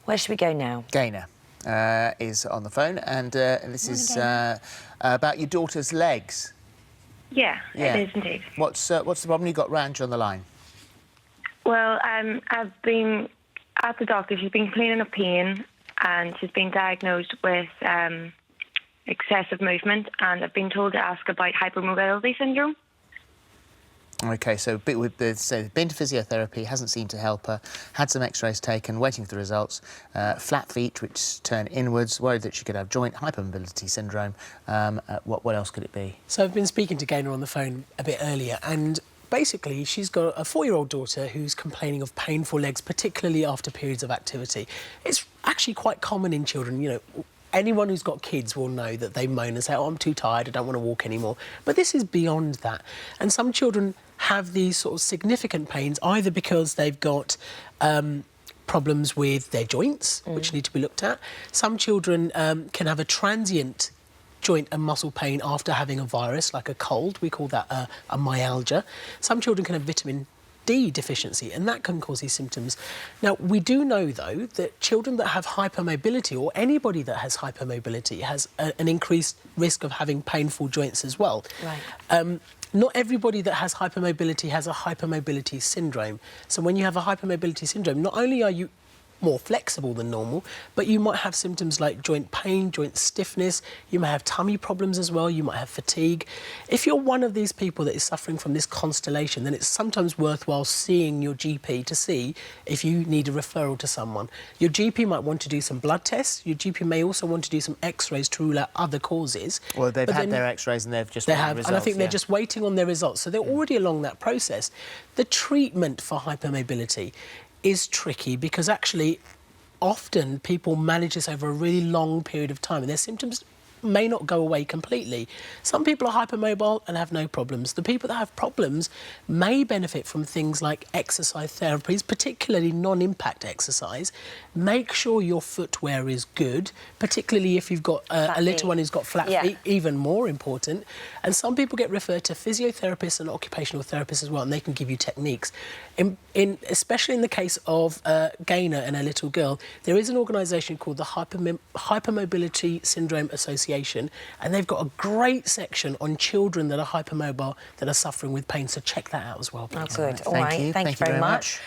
Where should we go now? Gaynor is on the phone, and this is about your daughter's legs. Yeah, it is indeed. What's the problem? You got Ranj on the line. Well, I've been at the doctor. She's been complaining of pain, and she's been diagnosed with excessive movement, and I've been told to ask about hypermobility syndrome. OK, so been to physiotherapy, hasn't seemed to help her, had some x-rays taken, waiting for the results, flat feet which turn inwards, worried that she could have joint hypermobility syndrome. What else could it be? So I've been speaking to Gaynor on the phone a bit earlier, and basically she's got a 4-year-old daughter who's complaining of painful legs, particularly after periods of activity. It's actually quite common in children, you know. Anyone who's got kids will know that they moan and say, oh, I'm too tired, I don't want to walk anymore. But this is beyond that. And some children have these sort of significant pains, either because they've got problems with their joints, which need to be looked at. Some children can have a transient joint and muscle pain after having a virus, like a cold. We call that a myalgia. Some children can have vitamin D deficiency, and that can cause these symptoms. Now, we do know, though, that children that have hypermobility, or anybody that has hypermobility, has an increased risk of having painful joints as well. Right. Not everybody that has hypermobility has a hypermobility syndrome. So when you have a hypermobility syndrome, not only are you more flexible than normal, but you might have symptoms like joint pain, joint stiffness, you might have tummy problems as well, you might have fatigue. If you're one of these people that is suffering from this constellation, then it's sometimes worthwhile seeing your GP to see if you need a referral to someone. Your GP might want to do some blood tests, your GP may also want to do some x-rays to rule out other causes. Well, they've had their x-rays and they've just they got have, the results, and I think they're just waiting on their results, so they're already along that process. The treatment for hypermobility is tricky because actually often people manage this over a really long period of time and their symptoms may not go away completely. Some people are hypermobile and have no problems. The people that have problems may benefit from things like exercise therapies, particularly non-impact exercise. Make sure your footwear is good, particularly if you've got a little one who's got flat feet, even more important. And some people get referred to physiotherapists and occupational therapists as well, and they can give you techniques. Especially in the case of Gaynor and a little girl, there is an organisation called the Hypermobility Syndrome Association, and they've got a great section on children that are hypermobile that are suffering with pain, so check that out as well, please. Oh, good. All right. Thank you very much.